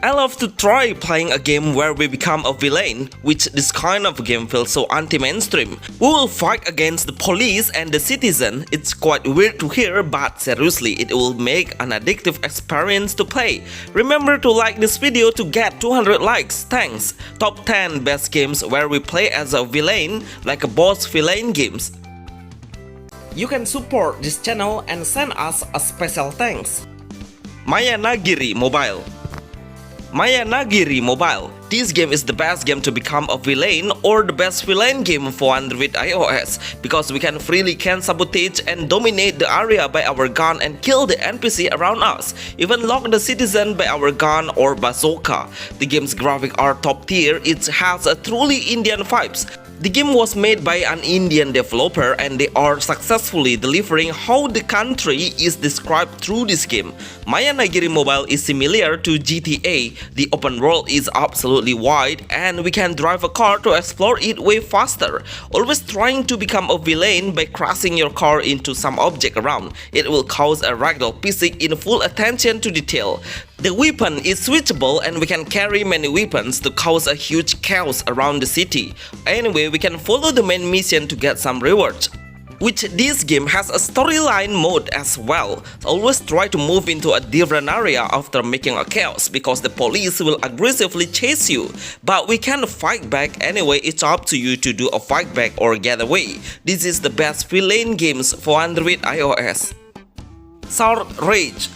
I love to try playing a game where we become a villain, which this kind of game feels so anti-mainstream. We will fight against the police and the citizen. It's quite weird to hear, but seriously, it will make an addictive experience to play. Remember to like this video to get 200 likes, thanks. Top 10 best games where we play as a villain, like a boss villain games. You can support this channel and send us a special thanks. Maya Nagiri Mobile. Maya Nagiri Mobile. This game is the best game to become a villain or the best villain game for Android iOS because we can freely sabotage and dominate the area by our gun and kill the NPC around us, even lock the citizen by our gun or bazooka. The game's graphics are top tier. It has a truly Indian vibes. The game was made by an Indian developer and they are successfully delivering how the country is described through this game. Maya Nagiri Mobile is similar to GTA. The open world is absolutely wide and we can drive a car to explore it way faster. Always trying to become a villain by crashing your car into some object around. It will cause a ragdoll physics in full attention to detail. The weapon is switchable and we can carry many weapons to cause a huge chaos around the city. Anyway, we can follow the main mission to get some rewards. Which this game has a storyline mode as well. Always try to move into a different area after making a chaos because the police will aggressively chase you. But we can fight back anyway, it's up to you to do a fight back or get away. This is the best villain games for Android iOS. Sword Rage.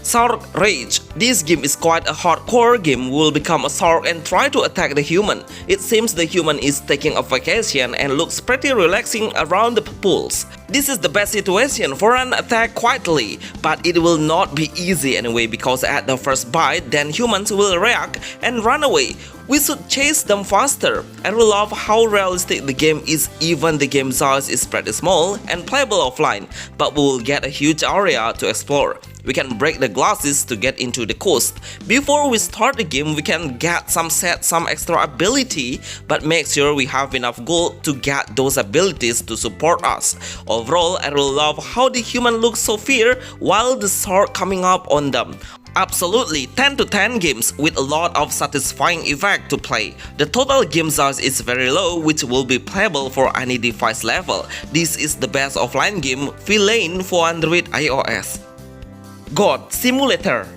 Sword Rage. This game is quite a hardcore game. We will become a sword and try to attack the human. It seems the human is taking a vacation and looks pretty relaxing around the pools. This is the best situation for an attack quietly, but it will not be easy anyway because at the first bite then humans will react and run away. We should chase them faster. I really love how realistic the game is. Even the game size is pretty small and playable offline, but we will get a huge area to explore. We can break the glasses to get into the coast. Before we start the game, we can get some extra ability, but make sure we have enough gold to get those abilities to support us. Overall, I really love how the human looks so fair while the sword coming up on them. Absolutely 10 to 10 games with a lot of satisfying effect to play. The total game size is very low, which will be playable for any device level. This is the best offline game villain for Android iOS. God Simulator.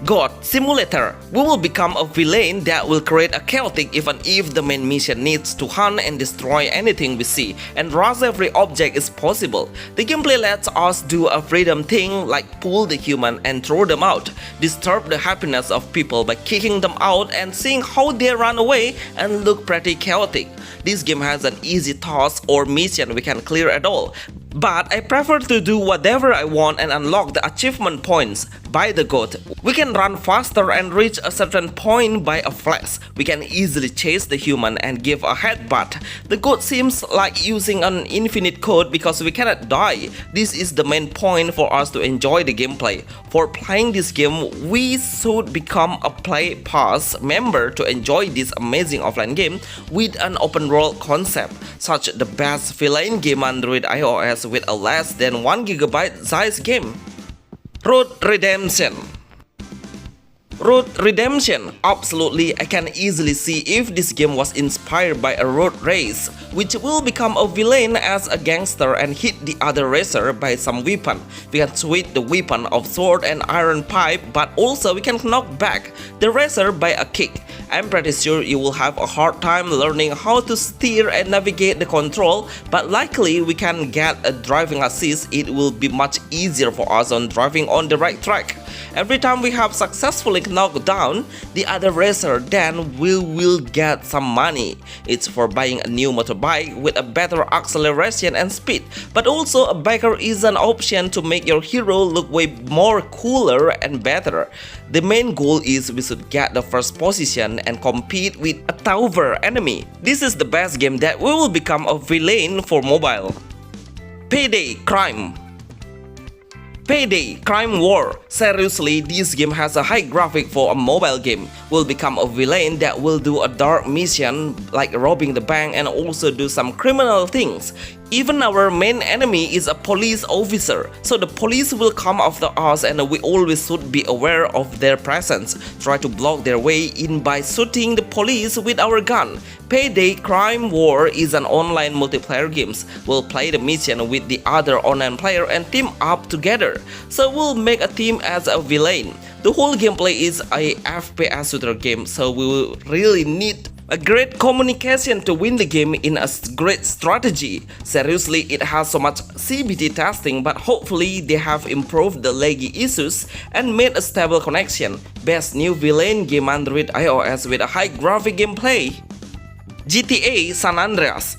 God Simulator. We will become a villain that will create a chaotic even if the main mission needs to hunt and destroy anything we see, and rush every object is possible. The gameplay lets us do a freedom thing like pull the human and throw them out, disturb the happiness of people by kicking them out and seeing how they run away and look pretty chaotic. This game has an easy task or mission we can clear at all, but I prefer to do whatever I want and unlock the achievement points. By the goat, we can run faster and reach a certain point by a flash. We can easily chase the human and give a headbutt. The goat seems like using an infinite code because we cannot die. This is the main point for us to enjoy the gameplay. For playing this game, we should become a Play Pass member to enjoy this amazing offline game with an open world concept. Such the best villain game Android iOS with a less than 1 GB size game. Road Redemption. Road Redemption. Absolutely, I can easily see if this game was inspired by a road race, which will become a villain as a gangster and hit the other racer by some weapon. We can switch the weapon of sword and iron pipe, but also we can knock back the racer by a kick. I'm pretty sure you will have a hard time learning how to steer and navigate the control, but likely we can get a driving assist. It will be much easier for us on driving on the right track. Every time we have successfully knocked down the other racer, then we will get some money. It's for buying a new motorbike with a better acceleration and speed, but also a biker is an option to make your hero look way more cooler and better. The main goal is we should get the first position and compete with a tougher enemy. This is the best game that we will become a villain for mobile. Payday Crime. Payday Crime War. Seriously, this game has a high graphic for a mobile game. We'll become a villain that will do a dark mission like robbing the bank and also do some criminal things. Even our main enemy is a police officer, so the police will come after us and we always should be aware of their presence. Try to block their way in by shooting the police with our gun. Payday Crime War is an online multiplayer game. We'll play the mission with the other online player and team up together. So we'll make a team as a villain. The whole gameplay is a FPS shooter game, so we will really need a great communication to win the game in a great strategy. Seriously, it has so much CBT testing, but hopefully they have improved the laggy issues and made a stable connection. Best new villain game Android iOS with a high graphic gameplay. GTA San Andreas.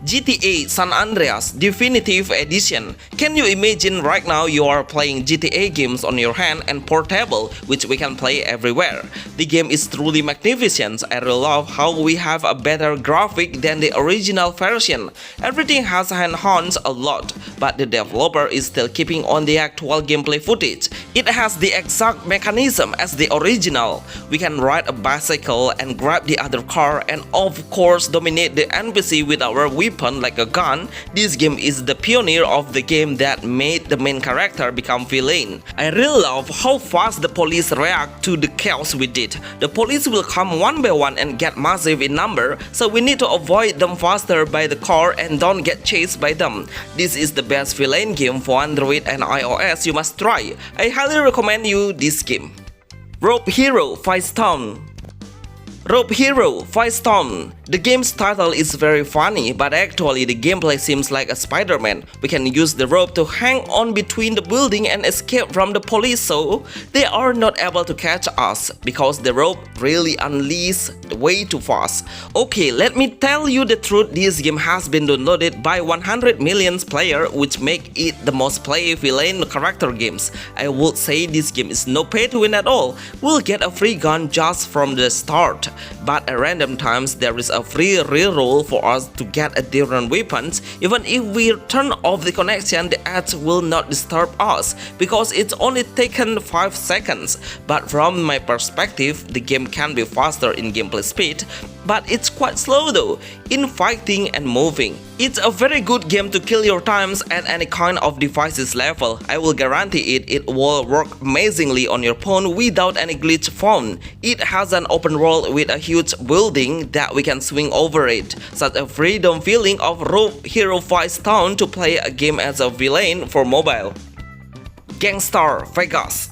GTA San Andreas Definitive Edition. Can you imagine right now you are playing GTA games on your hand and portable, which we can play everywhere. The game is truly magnificent. I really love how we have a better graphic than the original version. Everything has enhanced a lot, but the developer is still keeping on the actual gameplay footage. It has the exact mechanism as the original. We can ride a bicycle and grab the other car and of course dominate the NPC with our weapon like a gun. This game is the pioneer of the game that made the main character become villain. I really love how fast the police react to the chaos we did. The police will come one by one and get massive in number, so we need to avoid them faster by the car and don't get chased by them. This is the best villain game for Android and iOS. You must try. I highly recommend you this game. Rope Hero Firestorm. Rope Hero Firestorm. The game's title is very funny, but actually the gameplay seems like a Spider-Man. We can use the rope to hang on between the building and escape from the police, so they are not able to catch us because the rope really unleashes way too fast. Okay, let me tell you the truth. This game has been downloaded by 100 million players, which make it the most played villain character games. I would say this game is no pay to win at all. We'll get a free gun just from the start, but at random times there is a free reroll for us to get a different weapons. Even if we turn off the connection, the ads will not disturb us because it's only taken 5 seconds. But from my perspective, the game can be faster in gameplay speed, but it's quite slow though in fighting and moving. It's a very good game to kill your times at any kind of devices level. I will guarantee it will work amazingly on your phone without any glitch found. It has an open world with a huge building that we can swing over it. Such a freedom feeling of Rope Hero Firestorm to play a game as a villain for mobile. Gangstar Vegas.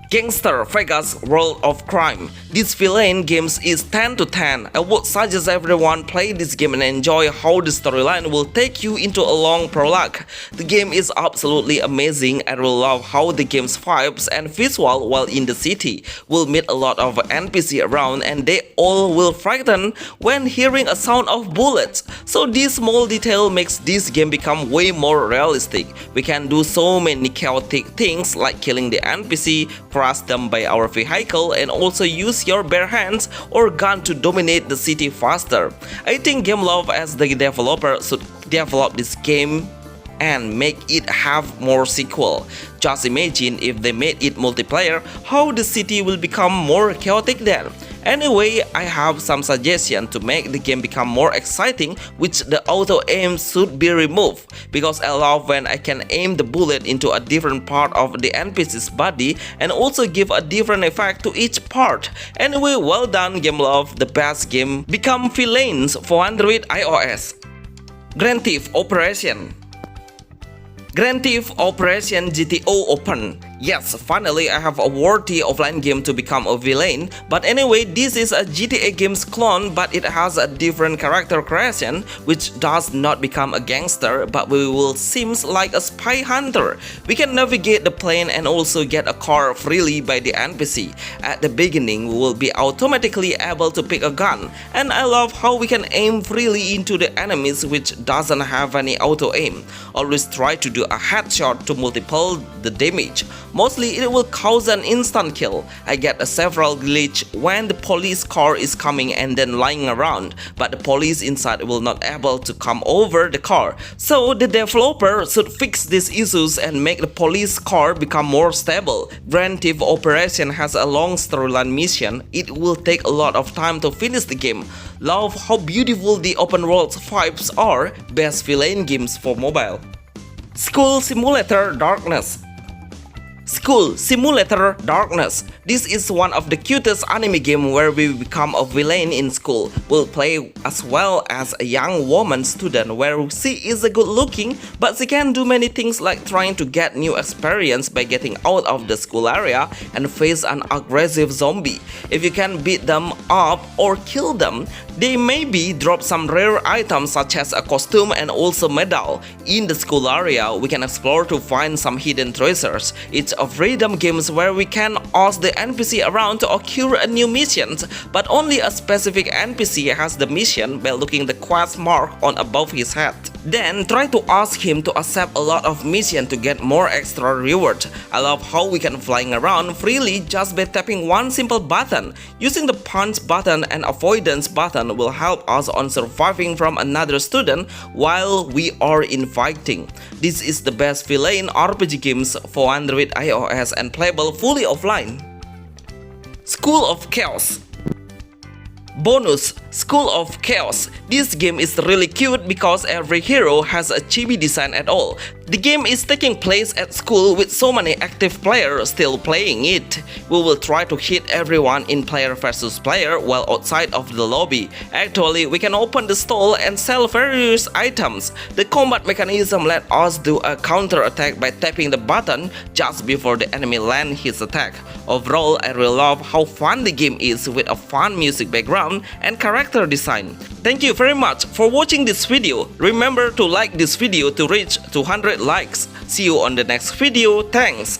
Gangstar Vegas World of Crime. This villain game is 10 to 10. I would suggest everyone play this game and enjoy how the storyline will take you into a long prologue. The game is absolutely amazing. I really love how the game's vibes and visual while in the city. We'll meet a lot of NPC around and they all will frighten when hearing a sound of bullets. So this small detail makes this game become way more realistic. We can do so many chaotic things like killing the NPC, crush them by our vehicle, and also use your bare hands or gun to dominate the city faster. I think GameLove as the developer should develop this game and make it have more sequel. Just imagine if they made it multiplayer, how the city will become more chaotic then. Anyway, I have some suggestion to make the game become more exciting, which the auto aim should be removed, because I love when I can aim the bullet into a different part of the NPC's body and also give a different effect to each part. Anyway, well done GameLove, the best game become villains for Android iOS. Grand Theft Operation. Grand Theft Operation GTO Open. Yes, finally I have a worthy offline game to become a villain. But anyway, this is a GTA game's clone, but it has a different character creation, which does not become a gangster, but we will seems like a spy hunter. We can navigate the plane and also get a car freely by the NPC. At the beginning, we will be automatically able to pick a gun, and I love how we can aim freely into the enemies, which doesn't have any auto aim. Always try to do a headshot to multiple the damage. Mostly it will cause an instant kill. I get a several glitch when the police car is coming and then lying around, but the police inside will not able to come over the car. So the developer should fix these issues and make the police car become more stable. Grand Theft Operation has a long storyline mission. It will take a lot of time to finish the game. Love how beautiful the open world vibes are. Best villain games for mobile. School Simulator Darkness. School Simulator Darkness. This is one of the cutest anime game where we become a villain in school. We'll play as well as a young woman student where she is a good looking, but she can do many things like trying to get new experience by getting out of the school area and face an aggressive zombie. If you can beat them up or kill them, they maybe drop some rare items such as a costume and also medal. In the school area, we can explore to find some hidden treasures. It's a freedom games where we can ask the NPC around to occur a new missions, but only a specific NPC has the mission by looking the quest mark on above his head. Then try to ask him to accept a lot of mission to get more extra reward. I love how we can flying around freely just by tapping one simple button. Using the punch button and avoidance button will help us on surviving from another student while we are in fighting. This is the best villain RPG games for Android, iOS and playable fully offline. School of Chaos. Bonus School of Chaos. This game is really cute because every hero has a chibi design at all. The game is taking place at school with so many active players still playing it. We will try to hit everyone in player versus player while outside of the lobby. Actually, we can open the stall and sell various items. The combat mechanism let us do a counter attack by tapping the button just before the enemy land his attack. Overall, I really love how fun the game is with a fun music background and character design. Thank you very much for watching this video. Remember to like this video to reach 200 likes. See you on the next video. Thanks.